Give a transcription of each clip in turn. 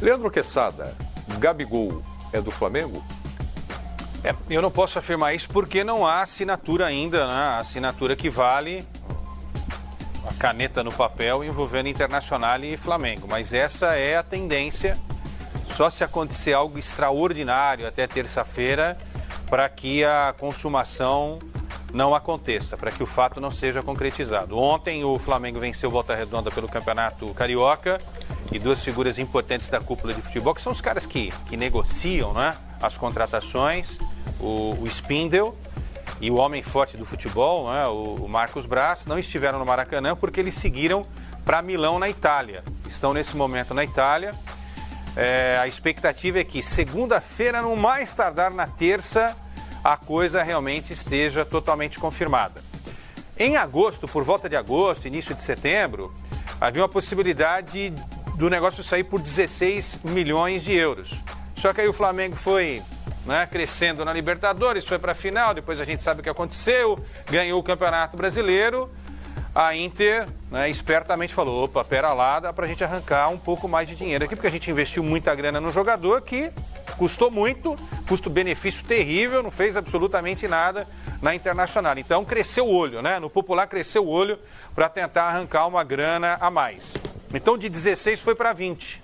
Leandro Quesada, Gabigol é do Flamengo? Eu não posso afirmar isso porque não há assinatura ainda, né? A assinatura que vale a caneta no papel envolvendo Internacional e Flamengo. Mas essa é a tendência, só se acontecer algo extraordinário até terça-feira para que a consumação não aconteça, para que o fato não seja concretizado. Ontem o Flamengo venceu Volta Redonda pelo Campeonato Carioca e duas figuras importantes da cúpula de futebol, que são os caras que negociam, né, as contratações, o Spindel e o homem forte do futebol, né, o Marcos Braz, não estiveram no Maracanã porque eles seguiram para Milão, na Itália. Estão nesse momento na Itália. A expectativa é que segunda-feira, no mais tardar na terça, a coisa realmente esteja totalmente confirmada. Em agosto, por volta de agosto, início de setembro, havia uma possibilidade do negócio sair por 16 milhões de euros. Só que aí o Flamengo foi, né, crescendo na Libertadores, foi para a final, depois a gente sabe o que aconteceu, ganhou o Campeonato Brasileiro. A Inter, né, espertamente falou, opa, pera lá, dá pra gente arrancar um pouco mais de dinheiro aqui, porque a gente investiu muita grana no jogador que custou muito, custo-benefício terrível, não fez absolutamente nada na Internacional. Então cresceu o olho, né? No popular cresceu o olho para tentar arrancar uma grana a mais. Então de 16 foi para 20.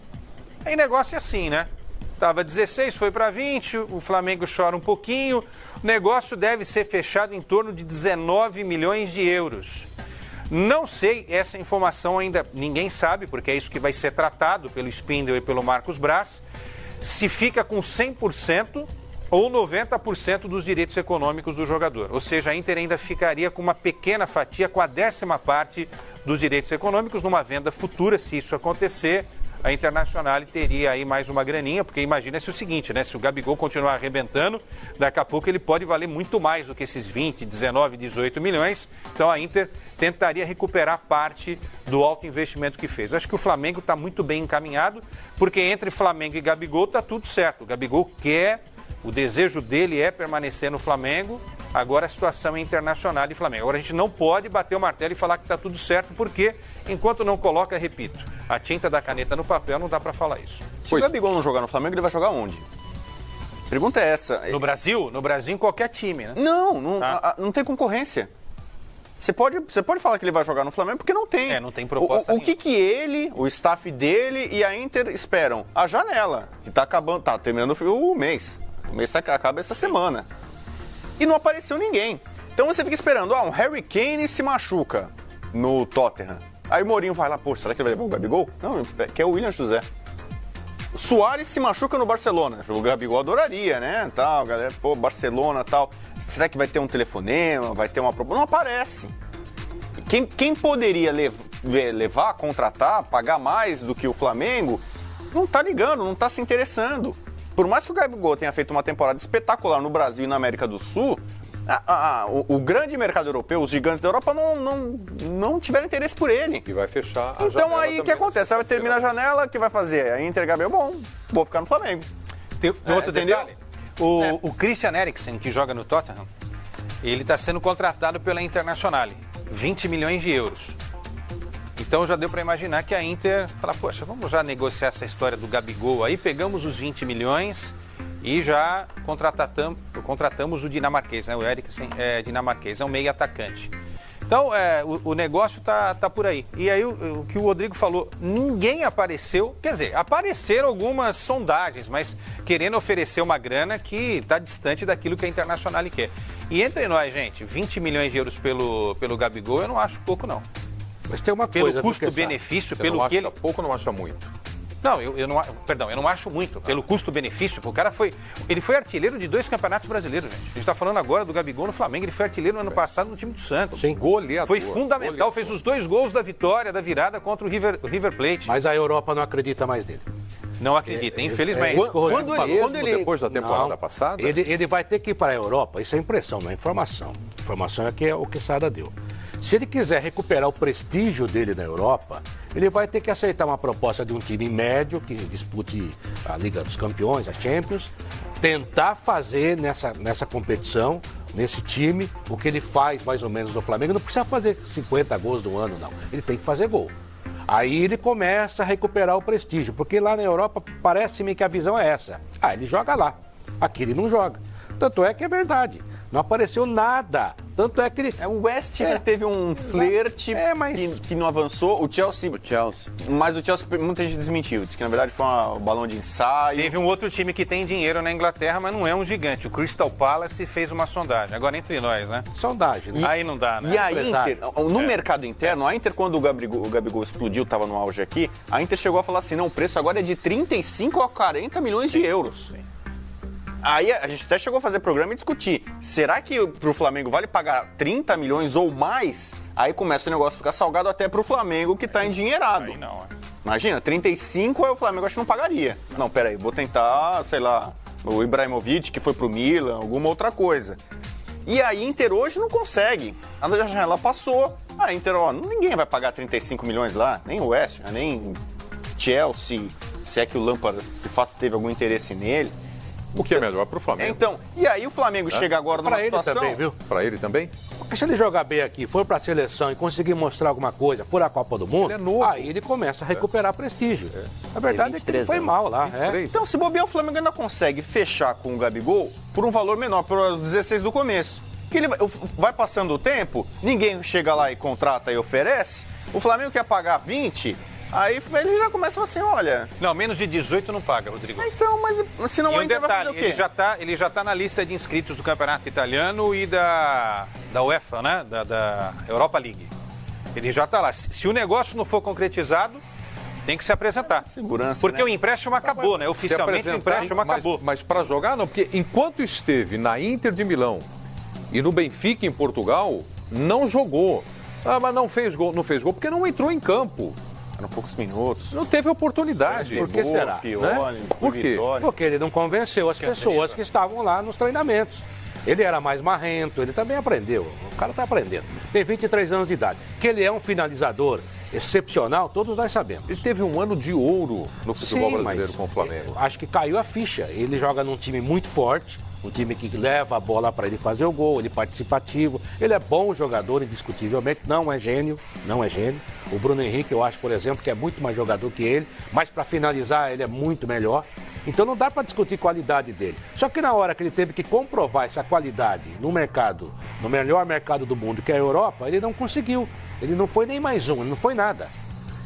Aí negócio é assim, né? Tava 16, foi para 20, o Flamengo chora um pouquinho, o negócio deve ser fechado em torno de 19 milhões de euros. Não sei, essa informação ainda ninguém sabe, porque é isso que vai ser tratado pelo Spindel e pelo Marcos Braz, se fica com 100% ou 90% dos direitos econômicos do jogador. Ou seja, a Inter ainda ficaria com uma pequena fatia, com a 10ª parte dos direitos econômicos, numa venda futura, se isso acontecer. A Internacional teria aí mais uma graninha, porque imagina-se o seguinte, né? Se o Gabigol continuar arrebentando, daqui a pouco ele pode valer muito mais do que esses 20, 19, 18 milhões. Então a Inter tentaria recuperar parte do alto investimento que fez. Acho que o Flamengo está muito bem encaminhado, porque entre Flamengo e Gabigol está tudo certo. O Gabigol quer, o desejo dele é permanecer no Flamengo. Agora a situação é Internacional e Flamengo. Agora a gente não pode bater o martelo e falar que está tudo certo, porque enquanto não coloca, repito, a tinta da caneta no papel, não dá para falar isso. Se o Gabigol não jogar no Flamengo, ele vai jogar onde? A pergunta é essa. No Brasil? No Brasil, em qualquer time, né? Não tem concorrência. Você pode falar que ele vai jogar no Flamengo porque não tem. Não tem proposta O que ele, o staff dele e a Inter esperam? A janela, que tá acabando, tá terminando o mês. O mês acaba essa semana. E não apareceu ninguém. Então você fica esperando, um Harry Kane se machuca no Tottenham. Aí o Mourinho vai lá, será que ele vai levar o Gabigol? Não, quer o William José. O Suárez se machuca no Barcelona. O Gabigol adoraria, né? Tal, galera, Barcelona, tal. Será que vai ter um telefonema? Vai ter uma proposta? Não aparece. Quem poderia levar, contratar, pagar mais do que o Flamengo, não tá ligando, não tá se interessando. Por mais que o Gabigol tenha feito uma temporada espetacular no Brasil e na América do Sul, o grande mercado europeu, os gigantes da Europa não tiveram interesse por ele. E vai fechar a janela. Então aí o que acontece? Vai terminar a janela, o que vai fazer? A Inter, Gabigol, vou ficar no Flamengo. Tem outro detalhe. O Christian Eriksen, que joga no Tottenham, ele está sendo contratado pela Internacional, 20 milhões de euros. Então já deu para imaginar que a Inter fala, vamos já negociar essa história do Gabigol aí, pegamos os 20 milhões e já contratamos o dinamarquês, né? O Eriksen é dinamarquês, é um meio atacante. Então o negócio tá por aí. E aí o que o Rodrigo falou, ninguém apareceu, quer dizer, apareceram algumas sondagens, mas querendo oferecer uma grana que está distante daquilo que a Internacional quer. E entre nós, gente, 20 milhões de euros pelo Gabigol, eu não acho pouco, não. Mas tem uma pelo coisa... custo-benefício, pelo que ele... pouco ou não acha muito? Não, eu não acho muito. Pelo custo-benefício, o cara ele foi artilheiro de 2 campeonatos brasileiros, gente. A gente está falando agora do Gabigol no Flamengo, ele foi artilheiro no ano passado no time do Santos. Sim, goleador. Foi fundamental, fez os 2 gols da vitória, da virada contra o River Plate. Mas a Europa não acredita mais nele. Não acredita, infelizmente. Depois da temporada passada? Ele vai ter que ir para a Europa, isso é impressão, não é informação. Informação é que o Quesada deu. Se ele quiser recuperar o prestígio dele na Europa, ele vai ter que aceitar uma proposta de um time médio que dispute a Liga dos Campeões, a Champions, tentar fazer nessa competição, nesse time, o que ele faz mais ou menos no Flamengo. Não precisa fazer 50 gols no ano, não. Ele tem que fazer gol. Aí ele começa a recuperar o prestígio, porque lá na Europa parece-me que a visão é essa. Ah, ele joga lá, aqui ele não joga. Tanto é que é verdade, não apareceu nada. Tanto é que ele... O West Ham teve um flerte que não avançou. O Chelsea. Mas o Chelsea, muita gente desmentiu. Disse que na verdade foi um balão de ensaio. Teve um outro time que tem dinheiro na Inglaterra, mas não é um gigante. O Crystal Palace fez uma sondagem. Agora entre nós, né? Sondagem, né? Aí não dá, né? E a Inter, no mercado interno, a Inter, quando o Gabigol explodiu, estava no auge aqui, a Inter chegou a falar assim, não, o preço agora é de 35 a 40 milhões de euros. Sim. Aí a gente até chegou a fazer programa e discutir. Será que pro Flamengo vale pagar 30 milhões ou mais? Aí começa o negócio a ficar salgado até pro Flamengo que tá endinheirado. Aí não, Imagina, 35 aí o Flamengo acho que não pagaria. Não, peraí, vou tentar, sei lá, o Ibrahimovic que foi pro Milan, alguma outra coisa. E a Inter hoje não consegue. A janela passou, a Inter, ninguém vai pagar 35 milhões lá, nem o West, nem Chelsea, se é que o Lampard de fato teve algum interesse nele. O que é melhor para o Flamengo. Então, e aí o Flamengo chega agora numa situação... Para ele também, viu? Para ele também? Porque se ele jogar bem aqui, for para a seleção e conseguir mostrar alguma coisa, for a Copa do Mundo, aí ele começa a recuperar prestígio. A verdade é que ele foi mal lá. Então, se bobear, o Flamengo ainda consegue fechar com o Gabigol por um valor menor, por os 16 do começo. Que ele vai passando o tempo, ninguém chega lá e contrata e oferece, o Flamengo quer pagar 20... Aí ele já começa assim, olha... Não, menos de 18 não paga, Rodrigo. Então, mas se não e um detalhe, ele já tá na lista de inscritos do Campeonato Italiano e da UEFA, né? Da Europa League. Ele já tá lá. Se o negócio não for concretizado, tem que se apresentar. Segurança, porque né? O empréstimo acabou, né? Oficialmente o empréstimo acabou. Mas para jogar não, porque enquanto esteve na Inter de Milão e no Benfica em Portugal, não jogou. Ah, mas não fez gol porque não entrou em campo. Eram poucos minutos. Não teve oportunidade. Por que será? Pione, Por quê? Porque ele não convenceu as pessoas que estavam lá nos treinamentos. Ele era mais marrento, ele também aprendeu. O cara está aprendendo. Tem 23 anos de idade. Que ele é um finalizador excepcional, todos nós sabemos. Ele teve um ano de ouro no futebol brasileiro com o Flamengo. Acho que caiu a ficha. Ele joga num time muito forte, um time que leva a bola para ele fazer o gol, ele é participativo, ele é bom jogador, indiscutivelmente, não é gênio. O Bruno Henrique, eu acho, por exemplo, que é muito mais jogador que ele, mas para finalizar ele é muito melhor. Então não dá para discutir qualidade dele. Só que na hora que ele teve que comprovar essa qualidade no mercado, no melhor mercado do mundo, que é a Europa, ele não conseguiu. Ele não foi nem mais um, ele não foi nada.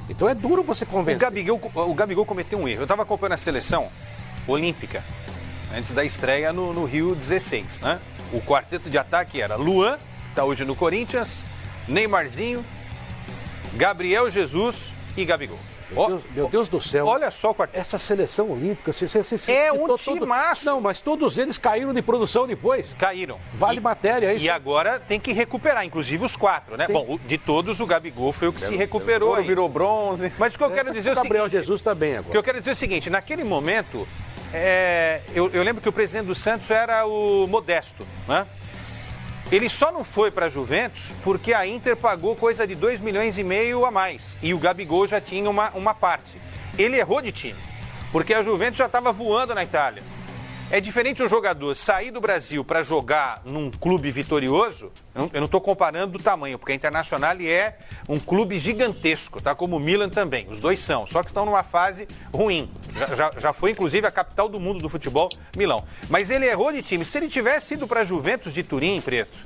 Então é duro você convencer. O Gabigol cometeu um erro. Eu estava acompanhando a seleção olímpica antes da estreia no Rio 16, né? O quarteto de ataque era Luan, que está hoje no Corinthians, Neymarzinho, Gabriel Jesus e Gabigol. Meu Deus do céu. Olha só o quarteto. Essa seleção olímpica... É um timaço. Não, mas todos eles caíram de produção depois. Caíram. Vale matéria, é isso. E agora tem que recuperar, inclusive os 4, né? Sim. Bom, de todos, o Gabigol foi o que se recuperou. O virou bronze. Mas o que eu quero dizer é o seguinte... Gabriel Jesus também agora. O que eu quero dizer é o seguinte, naquele momento... Eu lembro que o presidente do Santos era o Modesto, né? Ele só não foi para a Juventus porque a Inter pagou coisa de 2,5 milhões a mais. E o Gabigol já tinha uma parte. Ele errou de time, porque a Juventus já estava voando na Itália. É diferente o jogador sair do Brasil para jogar num clube vitorioso. Eu não estou comparando do tamanho, porque a Internacional é um clube gigantesco, tá? Como o Milan também. Os dois são, só que estão numa fase ruim. Já foi, inclusive, a capital do mundo do futebol, Milão. Mas ele errou de time. Se ele tivesse ido para a Juventus de Turim, Preto,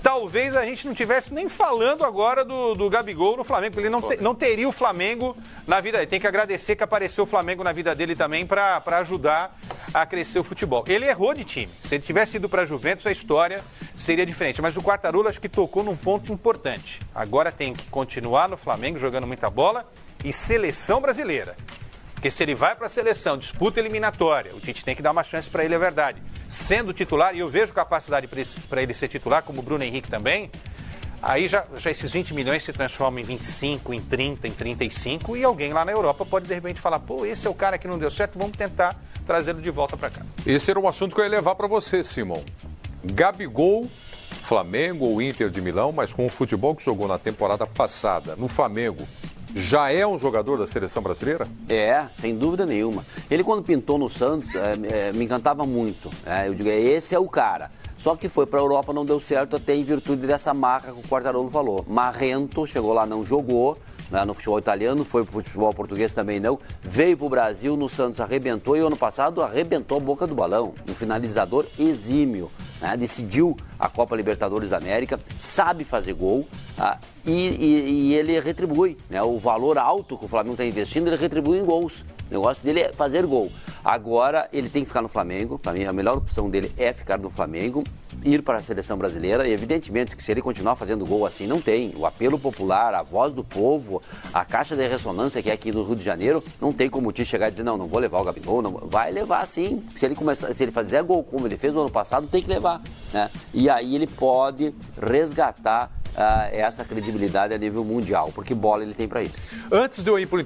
talvez a gente não estivesse nem falando agora do Gabigol no Flamengo. Ele não teria o Flamengo na vida dele. Tem que agradecer que apareceu o Flamengo na vida dele também para ajudar a crescer o futebol. Ele errou de time. Se ele tivesse ido para a Juventus, a história seria diferente. Mas o Quartarolo acho que tocou num ponto importante. Agora tem que continuar no Flamengo jogando muita bola e seleção brasileira. Porque se ele vai para a seleção, disputa eliminatória, o Tite tem que dar uma chance para ele, é verdade. Sendo titular, e eu vejo capacidade para ele ser titular, como o Bruno Henrique também, aí já esses 20 milhões se transformam em 25, em 30, em 35, e alguém lá na Europa pode de repente falar, pô, esse é o cara que não deu certo, vamos tentar trazê-lo de volta para cá. Esse era um assunto que eu ia levar para você, Simão. Gabigol, Flamengo ou Inter de Milão, mas com o futebol que jogou na temporada passada no Flamengo, já é um jogador da seleção brasileira? É, sem dúvida nenhuma. Ele quando pintou no Santos, me encantava muito. Eu digo, esse é o cara. Só que foi para a Europa, não deu certo, até em virtude dessa marca que o Quartarolo falou. Marrento, chegou lá, não jogou, né, no futebol italiano, foi pro futebol português também não, veio pro Brasil, no Santos arrebentou e ano passado arrebentou a boca do balão, um finalizador exímio, né, decidiu a Copa Libertadores da América, sabe fazer gol, e ele retribui, né, o valor alto que o Flamengo está investindo, ele retribui em gols. O negócio dele é fazer gol. Agora ele tem que ficar no Flamengo. Para mim, a melhor opção dele é ficar no Flamengo, ir para a seleção brasileira. E evidentemente que se ele continuar fazendo gol assim, não tem. O apelo popular, a voz do povo, a caixa de ressonância que é aqui no Rio de Janeiro, não tem como o Tite chegar e dizer, não vou levar o Gabigol. Não. Vai levar sim. Se ele fizer gol como ele fez no ano passado, tem que levar, né? E aí ele pode resgatar essa credibilidade a nível mundial, porque bola ele tem para isso. Antes de eu ir para